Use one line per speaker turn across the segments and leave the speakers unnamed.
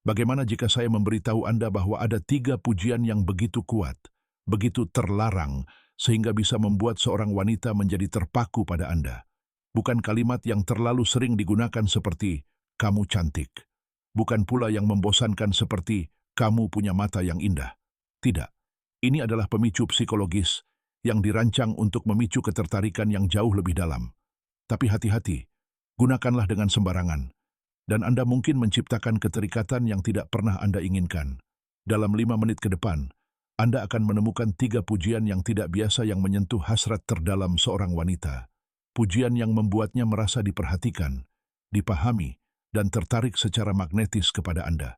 Bagaimana jika saya memberitahu Anda bahwa ada 3 pujian yang begitu kuat, begitu terlarang, sehingga bisa membuat seorang wanita menjadi terpaku pada Anda? Bukan kalimat yang terlalu sering digunakan seperti, "Kamu cantik." Bukan pula yang membosankan seperti, "Kamu punya mata yang indah." Tidak. Ini adalah pemicu psikologis yang dirancang untuk memicu ketertarikan yang jauh lebih dalam. Tapi hati-hati, gunakanlah dengan sembarangan, dan Anda mungkin menciptakan keterikatan yang tidak pernah Anda inginkan. Dalam 5 menit ke depan, Anda akan menemukan 3 pujian yang tidak biasa yang menyentuh hasrat terdalam seorang wanita. Pujian yang membuatnya merasa diperhatikan, dipahami, dan tertarik secara magnetis kepada Anda.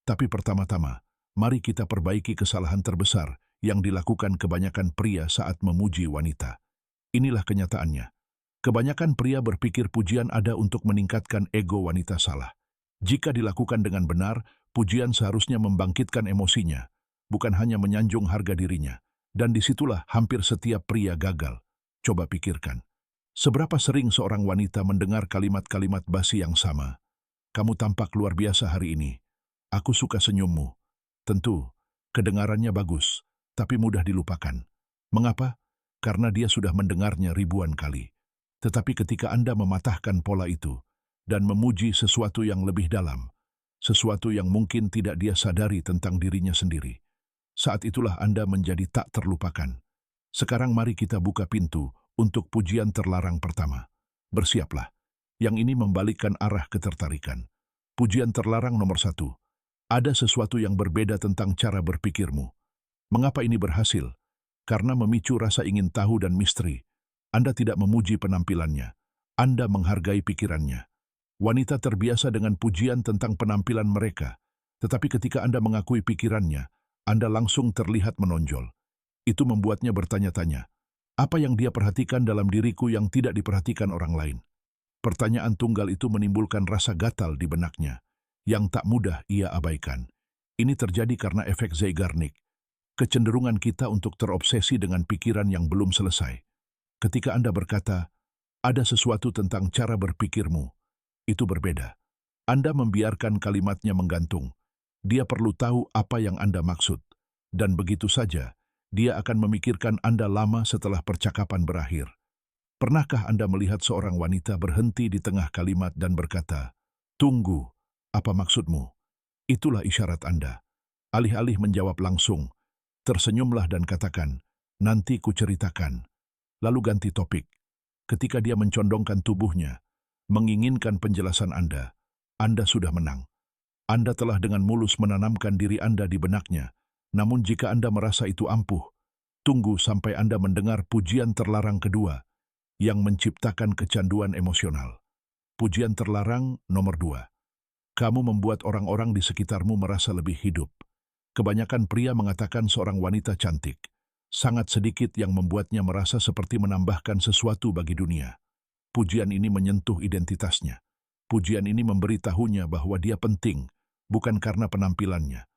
Tapi pertama-tama, mari kita perbaiki kesalahan terbesar yang dilakukan kebanyakan pria saat memuji wanita. Inilah kenyataannya. Kebanyakan pria berpikir pujian ada untuk meningkatkan ego wanita. Salah. Jika dilakukan dengan benar, pujian seharusnya membangkitkan emosinya, bukan hanya menyanjung harga dirinya. Dan disitulah hampir setiap pria gagal. Coba pikirkan. Seberapa sering seorang wanita mendengar kalimat-kalimat basi yang sama? "Kamu tampak luar biasa hari ini. Aku suka senyummu." Tentu, kedengarannya bagus, tapi mudah dilupakan. Mengapa? Karena dia sudah mendengarnya ribuan kali. Tetapi ketika Anda mematahkan pola itu dan memuji sesuatu yang lebih dalam, sesuatu yang mungkin tidak dia sadari tentang dirinya sendiri, saat itulah Anda menjadi tak terlupakan. Sekarang mari kita buka pintu untuk pujian terlarang pertama. Bersiaplah. Yang ini membalikkan arah ketertarikan. Pujian terlarang nomor 1. Ada sesuatu yang berbeda tentang cara berpikirmu. Mengapa ini berhasil? Karena memicu rasa ingin tahu dan misteri. Anda tidak memuji penampilannya. Anda menghargai pikirannya. Wanita terbiasa dengan pujian tentang penampilan mereka. Tetapi ketika Anda mengakui pikirannya, Anda langsung terlihat menonjol. Itu membuatnya bertanya-tanya, apa yang dia perhatikan dalam diriku yang tidak diperhatikan orang lain? Pertanyaan tunggal itu menimbulkan rasa gatal di benaknya, yang tak mudah ia abaikan. Ini terjadi karena efek Zeigarnik, kecenderungan kita untuk terobsesi dengan pikiran yang belum selesai. Ketika Anda berkata, ada sesuatu tentang cara berpikirmu, itu berbeda. Anda membiarkan kalimatnya menggantung. Dia perlu tahu apa yang Anda maksud. Dan begitu saja, dia akan memikirkan Anda lama setelah percakapan berakhir. Pernahkah Anda melihat seorang wanita berhenti di tengah kalimat dan berkata, "Tunggu, apa maksudmu?" Itulah isyarat Anda. Alih-alih menjawab langsung, tersenyumlah dan katakan, "Nanti kuceritakan." Lalu ganti topik. Ketika dia mencondongkan tubuhnya, menginginkan penjelasan Anda sudah menang. Anda telah dengan mulus menanamkan diri Anda di benaknya. Namun jika Anda merasa itu ampuh, tunggu sampai Anda mendengar pujian terlarang kedua yang menciptakan kecanduan emosional. Pujian terlarang nomor 2. Kamu membuat orang-orang di sekitarmu merasa lebih hidup. Kebanyakan pria mengatakan seorang wanita cantik. Sangat sedikit yang membuatnya merasa seperti menambahkan sesuatu bagi dunia. Pujian ini menyentuh identitasnya. Pujian ini memberitahunya bahwa dia penting, bukan karena penampilannya,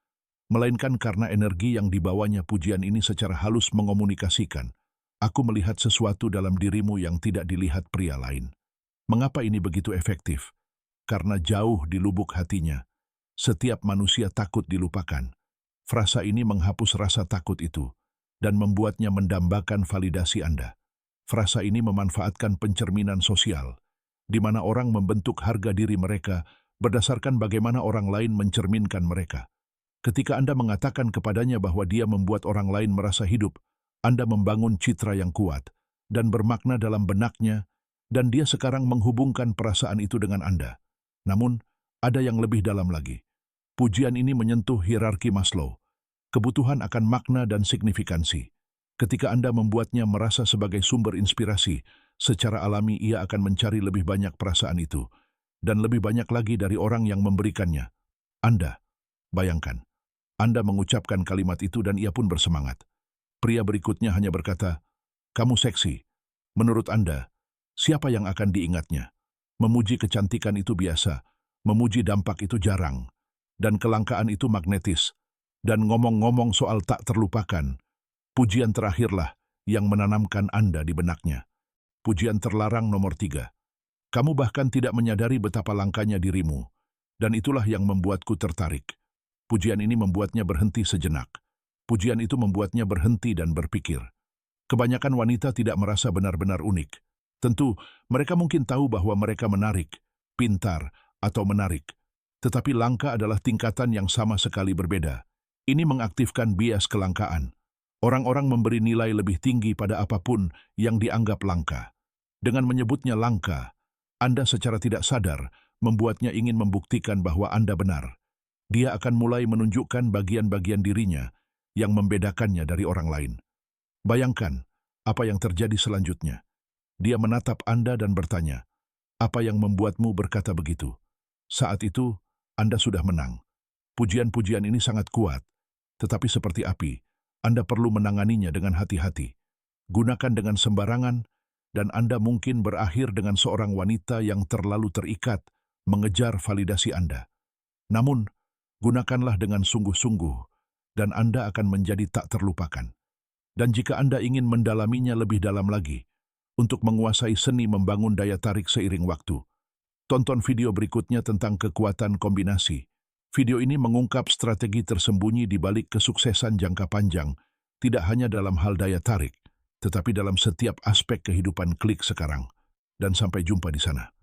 melainkan karena energi yang dibawanya. Pujian ini secara halus mengomunikasikan, "Aku melihat sesuatu dalam dirimu yang tidak dilihat pria lain." Mengapa ini begitu efektif? Karena jauh di lubuk hatinya, setiap manusia takut dilupakan. Frasa ini menghapus rasa takut itu dan membuatnya mendambakan validasi Anda. Frasa ini memanfaatkan pencerminan sosial, di mana orang membentuk harga diri mereka berdasarkan bagaimana orang lain mencerminkan mereka. Ketika Anda mengatakan kepadanya bahwa dia membuat orang lain merasa hidup, Anda membangun citra yang kuat dan bermakna dalam benaknya, dan dia sekarang menghubungkan perasaan itu dengan Anda. Namun, ada yang lebih dalam lagi. Pujian ini menyentuh hierarki Maslow. Kebutuhan akan makna dan signifikansi. Ketika Anda membuatnya merasa sebagai sumber inspirasi, secara alami ia akan mencari lebih banyak perasaan itu, dan lebih banyak lagi dari orang yang memberikannya. Anda, bayangkan, Anda mengucapkan kalimat itu dan ia pun bersemangat. Pria berikutnya hanya berkata, "Kamu seksi." Menurut Anda, siapa yang akan diingatnya? Memuji kecantikan itu biasa, memuji dampak itu jarang, dan kelangkaan itu magnetis. Dan ngomong-ngomong soal tak terlupakan, pujian terakhirlah yang menanamkan Anda di benaknya. Pujian terlarang nomor 3. Kamu bahkan tidak menyadari betapa langkanya dirimu. Dan itulah yang membuatku tertarik. Pujian ini membuatnya berhenti sejenak. Pujian itu membuatnya berhenti dan berpikir. Kebanyakan wanita tidak merasa benar-benar unik. Tentu, mereka mungkin tahu bahwa mereka menarik, pintar, atau menarik. Tetapi langka adalah tingkatan yang sama sekali berbeda. Ini mengaktifkan bias kelangkaan. Orang-orang memberi nilai lebih tinggi pada apapun yang dianggap langka. Dengan menyebutnya langka, Anda secara tidak sadar membuatnya ingin membuktikan bahwa Anda benar. Dia akan mulai menunjukkan bagian-bagian dirinya yang membedakannya dari orang lain. Bayangkan apa yang terjadi selanjutnya. Dia menatap Anda dan bertanya, "Apa yang membuatmu berkata begitu?" Saat itu, Anda sudah menang. Pujian-pujian ini sangat kuat, tetapi seperti api, Anda perlu menanganinya dengan hati-hati. Gunakan dengan sembarangan, dan Anda mungkin berakhir dengan seorang wanita yang terlalu terikat mengejar validasi Anda. Namun, gunakanlah dengan sungguh-sungguh, dan Anda akan menjadi tak terlupakan. Dan jika Anda ingin mendalaminya lebih dalam lagi, untuk menguasai seni membangun daya tarik seiring waktu, tonton video berikutnya tentang kekuatan kombinasi. Video ini mengungkap strategi tersembunyi di balik kesuksesan jangka panjang, tidak hanya dalam hal daya tarik, tetapi dalam setiap aspek kehidupan klik sekarang. Dan sampai jumpa di sana.